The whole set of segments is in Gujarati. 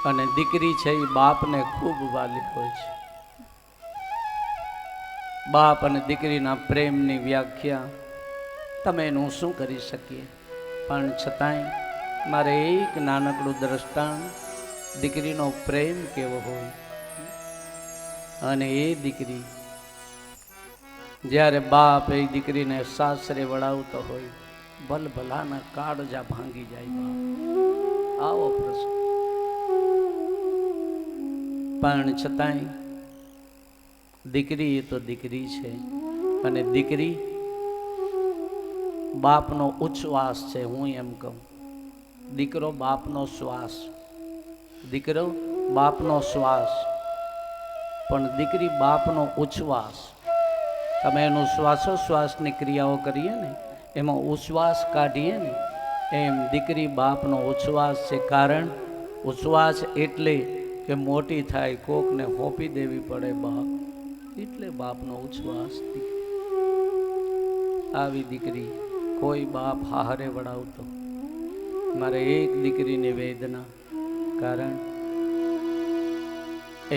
અને દીકરી છે એ બાપને ખૂબ વાલી હોય છે. બાપ અને દીકરીના પ્રેમની વ્યાખ્યા તમે એનું શું કરી શકીએ, પણ છતાંય મારે એક નાનકડું દ્રષ્ટાંત દીકરીનો પ્રેમ કેવો હોય. અને એ દીકરી જ્યારે બાપ એ દીકરીને સાસરે વળાવતો હોય, ભલભલાના કાળજા ભાંગી જાય. બાપ આવો પ્રશ્ન, પણ છતાંય દીકરી એ તો દીકરી છે. અને દીકરી બાપનો ઉચ્છ્વાસ છે. હું એમ કહું, દીકરો બાપનો શ્વાસ, દીકરો બાપનો શ્વાસ, પણ દીકરી બાપનો ઉચ્છ્વાસ. તમે એનું શ્વાસોશ્વાસની ક્રિયાઓ કરીએ ને, એમાં ઉચ્છ્વાસ કાઢીએ ને, એમ દીકરી બાપનો ઉચ્છ્વાસ છે. કારણ ઉચ્છ્વાસ એટલે કે મોટી થાય કોકને હોપી દેવી પડે બાપ, એટલે બાપનો ઉચ્છ્વાસ. આવી દીકરી કોઈ બાપ હારે વળાવતો. મારે એક દીકરીની વેદના, કારણ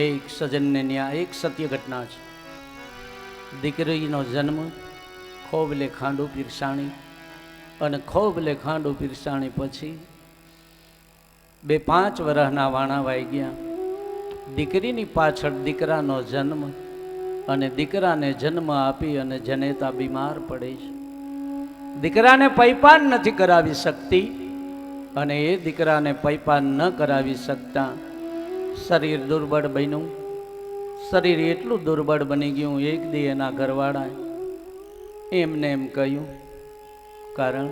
એક સજનને ન્યાય, એક સત્ય ઘટના છે. દીકરીનો જન્મ ખોબલે ખાંડું પીરસાણી, અને ખોબલે ખાંડું પીરસાણી પછી 2-5 વર્ષના વાણા વાઈ ગયા. દીકરીની પાછળ દીકરાનો જન્મ, અને દીકરાને જન્મ આપી અને જનેતા બીમાર પડે છે. દીકરાને પૈપાન નથી કરાવી શકતી, અને એ દીકરાને પૈપાન ન કરાવી શકતા શરીર દુર્બળ બન્યું. શરીર એટલું દુર્બળ બની ગયું, એક દી એના ઘરવાળાએ એમને એમ કહ્યું, કારણ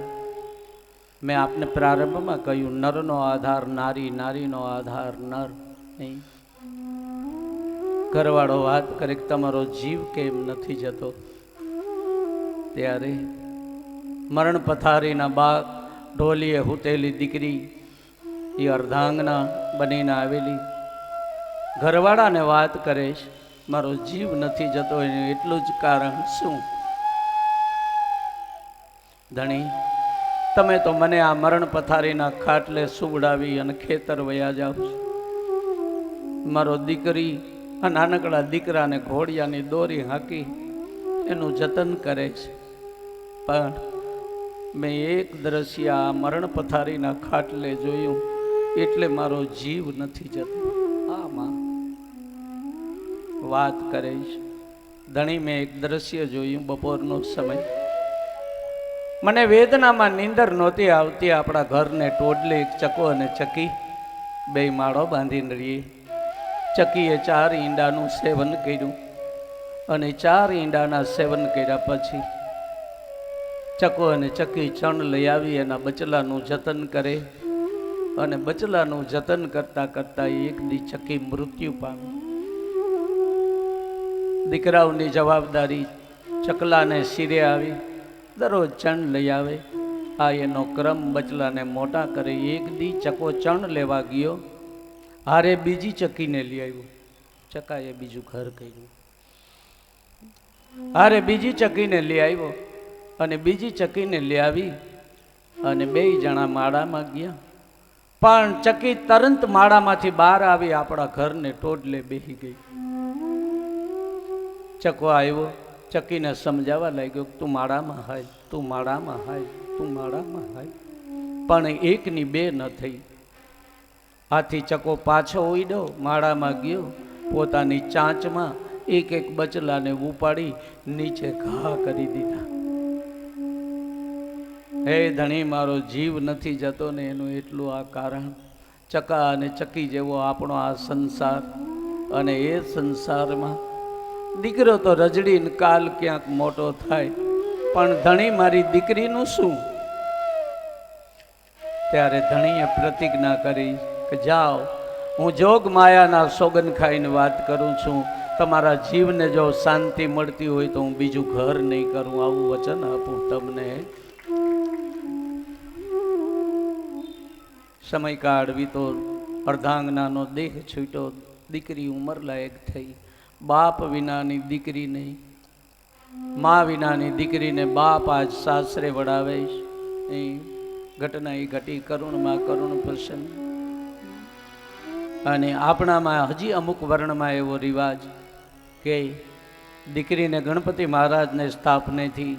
મેં આપને પ્રારંભમાં કહ્યું, નરનો આધાર નારી, નારીનો આધાર નર. નહીં, ઘરવાળો વાત કરે કે તમારો જીવ કેમ નથી જતો. ત્યારે મરણ પથારીના બાગ ઢોલીએ હુતેલી દીકરી, એ અર્ધાંગના બનીને આવેલી, ઘરવાળાને વાત કરે છે, મારો જીવ નથી જતો. એનું એટલું જ કારણ શું? ધણી, તમે તો મને આ મરણ પથારીના ખાટલે સુવડાવી અને ખેતર વયા જાવ છો. મારો દીકરી આ નાનકડા દીકરાને ઘોડિયાની દોરી હાંકી એનું જતન કરે છે, પણ મેં એક દ્રશ્ય આ મરણ પથારીના ખાટલે જોયું, એટલે મારો જીવ નથી જતો. આ માં વાત કરે છે, ધણી મેં એક દ્રશ્ય જોયું બપોરનો સમય. મને વેદનામાં નીંદર નહોતી આવતી. આપણા ઘરને ટોડલે એક ચકો અને ચકી બે માળો બાંધીને રહીએ. ચકીએ 4 ઈંડાનું સેવન કર્યું, અને 4 ઈંડાના સેવન કર્યા પછી ચકો અને ચકી ચણ લઈ આવી એના બચલાનું જતન કરે, અને બચલાનું જતન કરતા કરતા એક દી ચકી મૃત્યુ પામી. દીકરાઓની જવાબદારી ચકલાને શિરે આવી, દરરોજ ચણ લઈ આવે. આ એનો ક્રમ બચલાને મોટા કરે. એક દી ચકો ચણ લેવા ગયો, હારે બીજી ચકીને લઈ આવ્યો. ચકાએ બીજું ઘર કર્યું, હારે બીજી ચકીને લઈ આવ્યો, અને બીજી ચકીને લઈ આવી, અને 2 જણા માળામાં ગયા. પણ ચકી તરત માળામાંથી બહાર આવી આપણા ઘરને ટોડલે બેસી ગઈ. ચકો આવ્યો, ચકીને સમજાવવા લાગ્યો, તું માળામાં હાય, તું માળામાં હાય, તું માળામાં હાય. પણ એકની 2 ન થઈ. આથી ચકો પાછો ઉડ્યો, માળામાં ગયો, પોતાની ચાંચમાં એક બચલાને ઉપાડી નીચે ઘા કરી દીધા. હે ધણી, મારો જીવ નથી જતો ને એનું એટલું આ કારણ. ચકા અને ચકી જેવો આપણો આ સંસાર, અને એ સંસારમાં દીકરો તો રજડીને કાલ ક્યાંક મોટો થાય, પણ ધણી મારી દીકરીનું શું? ત્યારે ધણીએ પ્રતિજ્ઞા કરી કે જાઓ, હું જોગ માયાના સોગન ખાઈને વાત કરું છું, તમારા જીવને જો શાંતિ મળતી હોય તો હું બીજું ઘર નહીં કરું. આવું વચન આપું તમને. સમયકાળ વીતો, અર્ધાંગનાનો દેહ છૂટ્યો, દીકરી ઉંમર લાયક થઈ. બાપ વિનાની દીકરી નહીં, મા વિનાની દીકરીને બાપ આજ સાસરે વડાવે છે. એ ઘટના એ ઘટી કરુણમાં કરુણ પ્રસંગ. અને આપણામાં હજી અમુક વર્ણમાં એવો રિવાજ કે દીકરીને ગણપતિ મહારાજને સ્થાપનેથી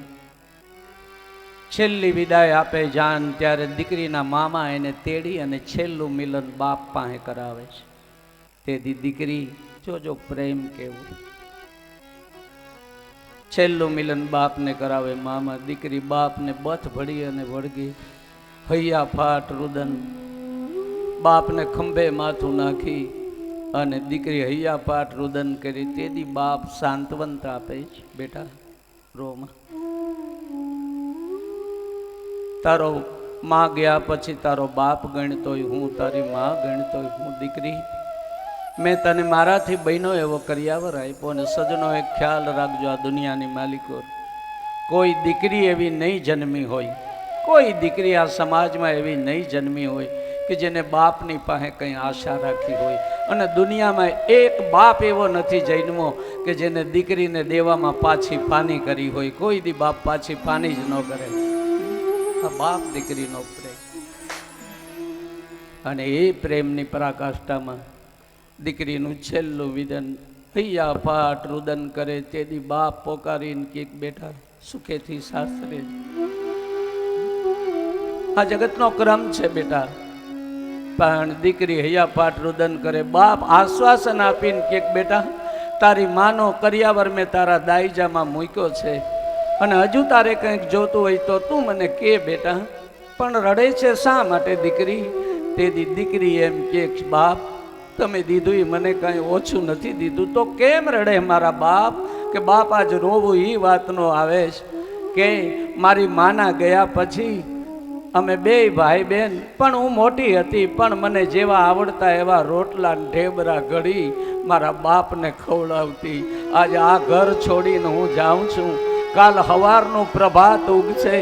છેલ્લી વિદાય આપે જાન ત્યારે દીકરીના મામા એને તેડી અને છેલ્લું મિલન બાપ પાસે કરાવે છે. તેથી દીકરી જોજો પ્રેમ કેવું, છેલ્લું મિલન બાપને કરાવે મામા. દીકરી બાપને બથ ભળી અને વળગી, હૈયા ફાટ રુદન, બાપને ખંભે માથું નાખી અને દીકરી હૈયા પાટ રુદન કરી. તેથી બાપ સાંત્વંત આપે છે, બેટા રોમાં, તારો માં ગયા પછી તારો બાપ ગણતોય હું, તારી માં ગણતોય હું. દીકરી મેં તને મારાથી બહેનો એવો કર્યાવર આપ્યો. અને સજનો એક ખ્યાલ રાખજો, આ દુનિયાની માલિકો, કોઈ દીકરી એવી નહીં જન્મી હોય, કોઈ દીકરી આ સમાજમાં એવી નહીં જન્મી હોય કે જેને બાપની પાસે કંઈ આશા રાખી હોય. અને દુનિયામાં એક બાપ એવો નથી જન્મો કે જેને દીકરીને દેવામાં પાછી પાની કરી હોય. કોઈ દી બાપ પાછી પાની જ ન કરે. આ બાપ દીકરીનો પ્રેમ, અને એ પ્રેમની પરાકાષ્ઠામાં દીકરીનું છેલ્લું વિદન હૈયા પાટ રુદન કરે. તેથી બાપ પોકારીને કે બેટા સુખેથી સાસરે. આ જગતનો ક્રમ છે બેટા. પણ દીકરી હૈયા પાટ રુદન કરે. બાપ આશ્વાસન આપીને કે બેટા તારી માનો કર્યાવર મેં તારા દાઈજામાં મૂક્યો છે, અને હજુ તારે કંઈક જોતું હોય તો તું મને કે બેટા. પણ રડે છે શા માટે દીકરી? તેથી દીકરી એમ કે બાપ તમે દીધું એ મને કંઈ ઓછું નથી દીધું. તો કેમ રડે મારા બાપ? કે બાપ આજ રોવું એ વાતનો આવે કે મારી માના ગયા પછી અમે બે ભાઈ બેન, પણ હું મોટી હતી, પણ મને જેવા આવડતા એવા રોટલા ઢેબરા ઘડી મારા બાપને ખવડાવતી. આજે આ ઘર છોડીને હું જાઉં છું. કાલ સવારનું પ્રભાત ઉગશે,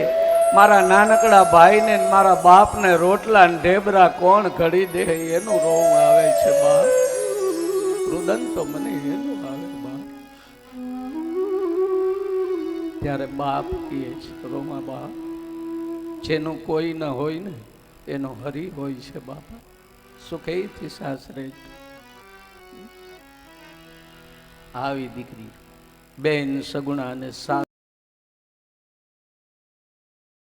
મારા નાનકડા ભાઈને મારા બાપને રોટલા ઢેબરા કોણ ઘડી દે? એનું રોવું આવે છે બાપ. રુદન તો મને એનું આવે બાપ. ત્યારે બાપ કહે છે રોમા બાપ, જેનું કોઈ ન હોય ને એનો હરી હોય છે બાપા. સુખેથી સાસરે. આવી દીકરી બેન સગુણા અને સા